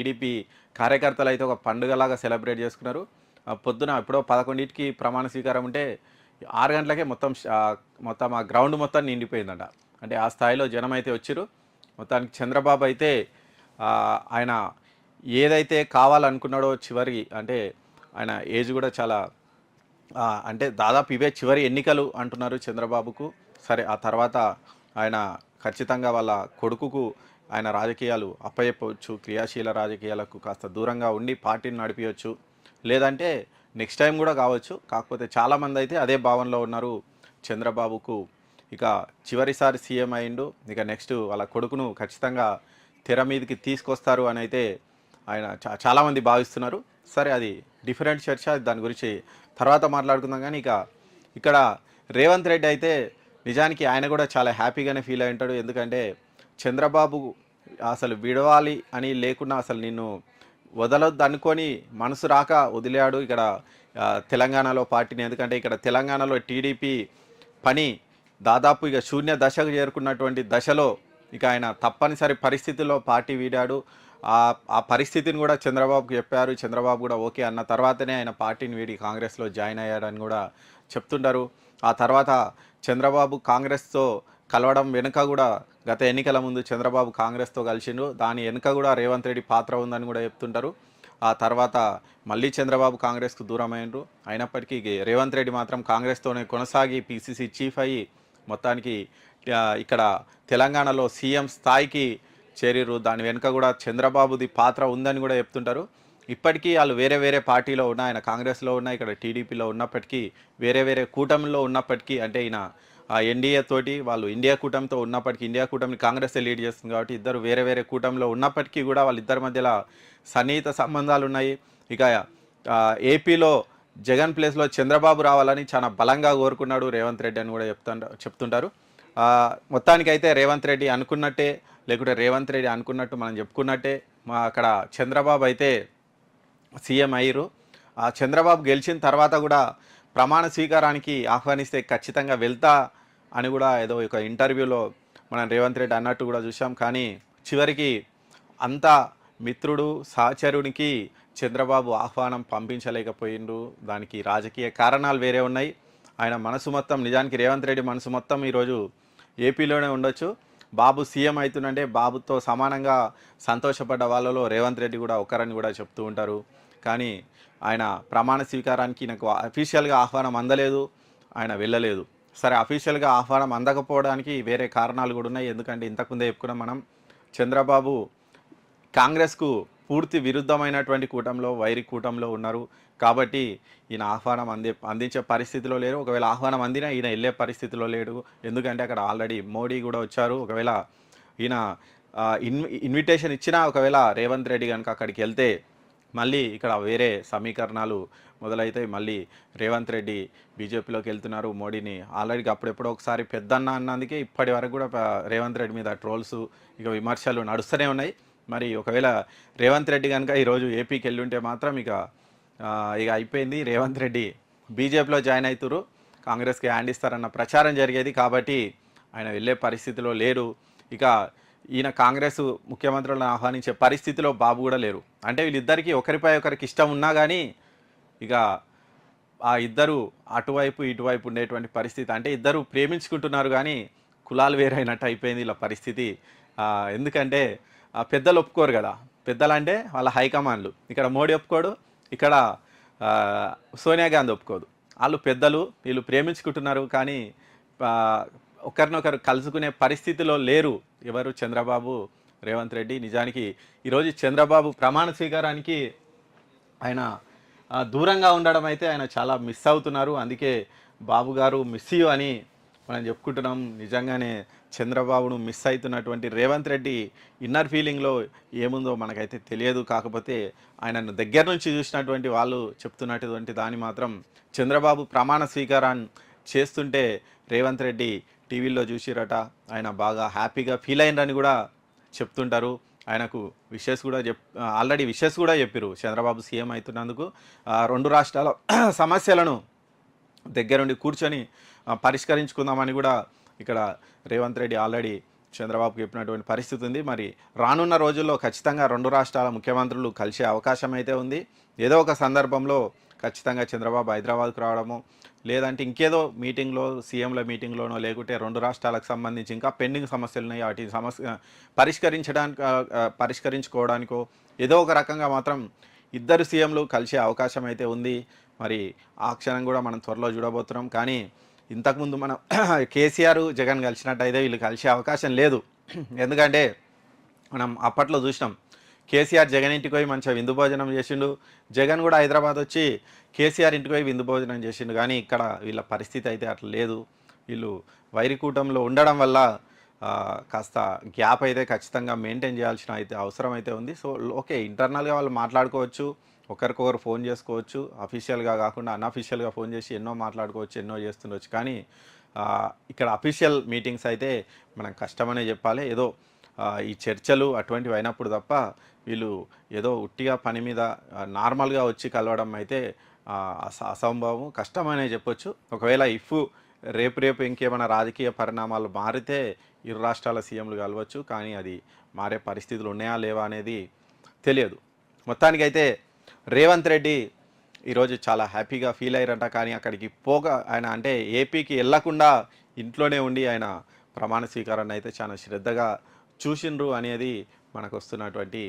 TDP కార్యకర్తలు అయితే ఒక పండుగలాగా సెలబ్రేట్ చేసుకున్నారు. పొద్దున ఎప్పుడో 11కి ప్రమాణ స్వీకారం ఉంటే 6 గంటలకే మొత్తం ఆ గ్రౌండ్ మొత్తం నిండిపోయిందంట. అంటే ఆ స్థాయిలో జనం అయితే వచ్చిర్రు. మొత్తానికి చంద్రబాబు అయితే ఆయన ఏదైతే కావాలనుకున్నాడో చివరి అంటే ఆయన ఏజ్ కూడా చాలా అంటే దాదాపు ఇవే చివరి ఎన్నికలు అంటున్నారు చంద్రబాబుకు. సరే ఆ తర్వాత ఆయన ఖచ్చితంగా వాళ్ళ కొడుకుకు ఆయన రాజకీయాలు అప్పచెప్పవచ్చు, క్రియాశీల రాజకీయాలకు కాస్త దూరంగా ఉండి పార్టీని నడిపించవచ్చు, లేదంటే నెక్స్ట్ టైం కూడా కావచ్చు. కాకపోతే చాలామంది అయితే అదే భావనలో ఉన్నారు. చంద్రబాబుకు ఇక చివరిసారి సీఎం అయిండు, ఇక నెక్స్ట్ వాళ్ళ కొడుకును ఖచ్చితంగా తెర మీదకి తీసుకొస్తారు అని అయితే ఆయన చాలామంది భావిస్తున్నారు. సరే అది డిఫరెంట్ చర్చ, దాని గురించి తర్వాత మాట్లాడుకుందాం. కానీ ఇక ఇక్కడ రేవంత్ రెడ్డి అయితే నిజానికి ఆయన కూడా చాలా హ్యాపీగానే ఫీల్ అయి ఉంటాడు. ఎందుకంటే చంద్రబాబు అసలు విడవాలి అని లేకున్నా అసలు నిన్ను వదలొద్దు అనుకొని మనసు రాక వదిలాడు ఇక్కడ తెలంగాణలో పార్టీని. ఎందుకంటే ఇక్కడ తెలంగాణలో టీడీపీ పని దాదాపు ఇక శూన్య దశకు చేరుకున్నటువంటి దశలో ఇక ఆయన తప్పనిసరి పరిస్థితుల్లో పార్టీ వీడాడు. ఆ పరిస్థితిని కూడా చంద్రబాబుకు చెప్పారు. చంద్రబాబు కూడా ఓకే అన్న తర్వాతనే ఆయన పార్టీని వీడి కాంగ్రెస్లో జాయిన్ అయ్యాడని కూడా చెప్తుంటారు. ఆ తర్వాత చంద్రబాబు కాంగ్రెస్తో కలవడం వెనుక కూడా గత ఎన్నికల ముందు చంద్రబాబు కాంగ్రెస్తో కలిసిండు, దాని వెనుక కూడా రేవంత్ రెడ్డి పాత్ర ఉందని కూడా చెప్తుంటారు. ఆ తర్వాత మళ్ళీ చంద్రబాబు కాంగ్రెస్కు దూరం అయినరు. అయినప్పటికీ రేవంత్ రెడ్డి మాత్రం కాంగ్రెస్తోనే కొనసాగి పీసీసీ చీఫ్ అయ్యి మొత్తానికి ఇక్కడ తెలంగాణలో సీఎం స్థాయికి చేరిరు. దాని వెనుక కూడా చంద్రబాబుది పాత్ర ఉందని కూడా చెప్తుంటారు. ఇప్పటికీ వాళ్ళు వేరే వేరే పార్టీలో ఉన్న, ఆయన కాంగ్రెస్లో ఉన్న, ఇక్కడ టీడీపీలో ఉన్నప్పటికీ, వేరే వేరే కూటమిలో ఉన్నప్పటికీ, అంటే ఈయన ఎన్డీఏ తోటి వాళ్ళు ఇండియా కూటమితో ఉన్నప్పటికీ, ఇండియా కూటమిని కాంగ్రెస్ లీడ్ చేస్తుంది కాబట్టి ఇద్దరు వేరే వేరే కూటమిలో ఉన్నప్పటికీ కూడా వాళ్ళిద్దరి మధ్యలో సన్నిహిత సంబంధాలు ఉన్నాయి. ఇక ఏపీలో జగన్ ప్లేస్లో చంద్రబాబు రావాలని చాలా బలంగా కోరుకున్నాడు రేవంత్ రెడ్డి అని కూడా చెప్తుంటారు. మొత్తానికైతే రేవంత్ రెడ్డి అనుకున్నట్టే, లేకుంటే రేవంత్ రెడ్డి అనుకున్నట్టు మనం చెప్పుకున్నట్టే అక్కడ చంద్రబాబు అయితే సీఎం అయ్యారు. ఆ చంద్రబాబు గెలిచిన తర్వాత కూడా ప్రమాణ స్వీకారానికి ఆహ్వానిస్తే ఖచ్చితంగా వెళ్తా అని కూడా ఏదో ఒక ఇంటర్వ్యూలో మనం రేవంత్ రెడ్డి అన్నట్టు కూడా చూసాం. కానీ చివరికి అంత మిత్రుడు సహచరునికి చంద్రబాబు ఆహ్వానం పంపించలేకపోయిండు. దానికి రాజకీయ కారణాలు వేరే ఉన్నాయి. ఆయన మనసు మొత్తం, నిజానికి రేవంత్ రెడ్డి మనసు మొత్తం ఈరోజు ఏపీలోనే ఉండొచ్చు. బాబు సీఎం అవుతుందంటే బాబుతో సమానంగా సంతోషపడ్డ వాళ్ళలో రేవంత్ రెడ్డి కూడా ఒకరని కూడా చెప్తూ ఉంటారు. కానీ ఆయన ప్రమాణ స్వీకారానికి నాకు అఫీషియల్గా ఆహ్వానం అందలేదు, ఆయన వెళ్ళలేదు. సరే, అఫీషియల్గా ఆహ్వానం అందకపోవడానికి వేరే కారణాలు కూడా ఉన్నాయి. ఎందుకంటే ఇంతకుముందే చెప్పుకున్నాం మనం, చంద్రబాబు కాంగ్రెస్కు పూర్తి విరుద్ధమైనటువంటి కూటంలో, వైరి కూటంలో ఉన్నారు. కాబట్టి ఈయన ఆహ్వానం అందించే పరిస్థితిలో లేరు. ఒకవేళ ఆహ్వానం అందినా ఈయన వెళ్ళే పరిస్థితిలో లేడు. ఎందుకంటే అక్కడ ఆల్రెడీ మోడీ కూడా వచ్చారు. ఒకవేళ ఈయన ఇన్విటేషన్ ఇచ్చినా ఒకవేళ రేవంత్ రెడ్డి కనుక అక్కడికి వెళ్తే మళ్ళీ ఇక్కడ వేరే సమీకరణాలు మొదలైతే మళ్ళీ రేవంత్ రెడ్డి బీజేపీలోకి వెళ్తున్నారు, మోడీని ఆల్రెడీ అప్పుడెప్పుడో ఒకసారి పెద్దన్న అన్నందుకే ఇప్పటి వరకు కూడా రేవంత్ రెడ్డి మీద ట్రోల్స్, ఇక విమర్శలు నడుస్తూనే ఉన్నాయి. మరి ఒకవేళ రేవంత్ రెడ్డి కనుక ఈరోజు ఏపీకి వెళ్ళి ఉంటే మాత్రం ఇక అయిపోయింది. రేవంత్ రెడ్డి బీజేపీలో జాయిన్ అవుతారు, కాంగ్రెస్కి హ్యాండ్ ఇస్తారన్న ప్రచారం జరిగేది. కాబట్టి ఆయన వెళ్ళే పరిస్థితిలో లేరు. ఇక ఈయన కాంగ్రెస్ ముఖ్యమంత్రులను ఆహ్వానించే పరిస్థితిలో బాబు కూడా లేరు. అంటే వీళ్ళిద్దరికీ ఒకరిపై ఒకరికి ఇష్టం ఉన్నా కానీ ఇక ఆ ఇద్దరు అటువైపు ఇటువైపు ఉండేటువంటి పరిస్థితి. అంటే ఇద్దరు ప్రేమించుకుంటున్నారు కానీ కులాలు వేరైనట్టు అయిపోయింది ఇలా పరిస్థితి. ఎందుకంటే పెద్దలు ఒప్పుకోరు కదా, పెద్దలు అంటే వాళ్ళ హైకమాండ్లు. ఇక్కడ మోడీ ఒప్పుకోడు, ఇక్కడ సోనియా గాంధీ ఒప్పుకోదు. వాళ్ళు పెద్దలు, వీళ్ళు ప్రేమించుకుంటున్నారు కానీ ఒకరినొకరు కలుసుకునే పరిస్థితిలో లేరు ఎవరు, చంద్రబాబు, రేవంత్ రెడ్డి. నిజానికి ఈరోజు చంద్రబాబు ప్రమాణ స్వీకారానికి ఆయన దూరంగా ఉండడం అయితే ఆయన చాలా మిస్ అవుతున్నారు. అందుకే బాబు గారు మిస్ యూ అని మనం చెప్పుకుంటున్నాం. నిజంగానే చంద్రబాబును మిస్ అవుతున్నటువంటి రేవంత్ రెడ్డి ఇన్నర్ ఫీలింగ్లో ఏముందో మనకైతే తెలియదు. కాకపోతే ఆయనను దగ్గర నుంచి చూసినటువంటి వాళ్ళు చెప్తున్నటువంటి దాన్ని మాత్రం చంద్రబాబు ప్రమాణ స్వీకారాన్ని చేస్తుంటే రేవంత్ రెడ్డి టీవీలో చూసిరట, ఆయన బాగా హ్యాపీగా ఫీల్ అయినరని కూడా చెప్తుంటారు. ఆయనకు విషెస్ కూడా ఆల్రెడీ విషెస్ కూడా చెప్పారు చంద్రబాబు సీఎం అవుతున్నందుకు. రెండు రాష్ట్రాల సమస్యలను దగ్గరుండి కూర్చొని పరిష్కరించుకుందామని కూడా ఇక్కడ రేవంత్ రెడ్డి ఆల్రెడీ చంద్రబాబు చెప్పినటువంటి పరిస్థితి ఉంది. మరి రానున్న రోజుల్లో ఖచ్చితంగా 2 రాష్ట్రాల ముఖ్యమంత్రులు కలిసే అవకాశం అయితే ఉంది. ఏదో ఒక సందర్భంలో ఖచ్చితంగా చంద్రబాబు హైదరాబాద్కు రావడము, లేదంటే ఇంకేదో మీటింగ్‌లో సీఎంల మీటింగ్‌లోనో లేకుంటే 2 రాష్ట్రాలకు సంబంధించి ఇంకా పెండింగ్ సమస్యలున్నాయి. వాటి పరిష్కరించుకోవడానికో ఏదో ఒక రకంగా మాత్రం ఇద్దరు సీఎంలు కలిసే అవకాశం అయితే ఉంది. మరి ఆ క్షణం కూడా మనం త్వరలో చూడబోతున్నాం. కానీ ఇంతకుముందు మనం కేసీఆర్, జగన్ కలిసినట్టయితే వీళ్ళు కలిసే అవకాశం లేదు. ఎందుకంటే మనం అప్పట్లో చూసినాం. కేసీఆర్ జగన్ ఇంటికి పోయి మంచిగా విందు భోజనం చేసిండు. జగన్ కూడా హైదరాబాద్ వచ్చి కేసీఆర్ ఇంటికి పోయి విందు భోజనం చేసిండు. కానీ ఇక్కడ వీళ్ళ పరిస్థితి అయితే అట్లా లేదు. వీళ్ళు వైరికూటంలో ఉండడం వల్ల కాస్త గ్యాప్ అయితే ఖచ్చితంగా మెయింటైన్ చేయాల్సిన అయితే అవసరం అయితే ఉంది. సో ఓకే, ఇంటర్నల్గా వాళ్ళు మాట్లాడుకోవచ్చు, ఒకరికొకరు ఫోన్ చేసుకోవచ్చు, అఫీషియల్గా కాకుండా అన్అఫీషియల్గా ఫోన్ చేసి ఎన్నో మాట్లాడుకోవచ్చు, ఎన్నో చేస్తుండొచ్చు. కానీ ఇక్కడ అఫీషియల్ మీటింగ్స్ అయితే మనం కష్టమనే చెప్పాలి. ఏదో ఈ చర్చలు అటువంటివి అయినప్పుడు తప్ప వీళ్ళు ఏదో ఉట్టిగా పని మీద నార్మల్గా వచ్చి కలవడం అయితే అసంభవం, కష్టమనే చెప్పొచ్చు. ఒకవేళ రేపు ఇంకేమైనా రాజకీయ పరిణామాలు మారితే ఇరు రాష్ట్రాల సీఎంలు కలవచ్చు. కానీ అది మారే పరిస్థితులు ఉన్నాయా లేవా అనేది తెలియదు. మొత్తానికైతే రేవంత్ రెడ్డి ఈరోజు చాలా హ్యాపీగా ఫీల్ అయ్యారంట. కానీ అక్కడికి ఆయన అంటే ఏపీకి వెళ్ళకుండా ఇంట్లోనే ఉండి ఆయన ప్రమాణ స్వీకారాన్ని అయితే చాలా శ్రద్ధగా చూసిండ్రు అనేది మనకు వస్తున్నటువంటి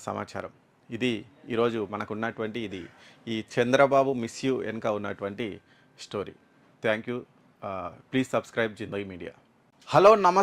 సమాచారం. ఇది ఈరోజు మనకున్నటువంటి ఈ చంద్రబాబు మిస్ యూ వెనుక ఉన్నటువంటి story. Thank you. Please subscribe Zindagi media. Hello, నమస్తే.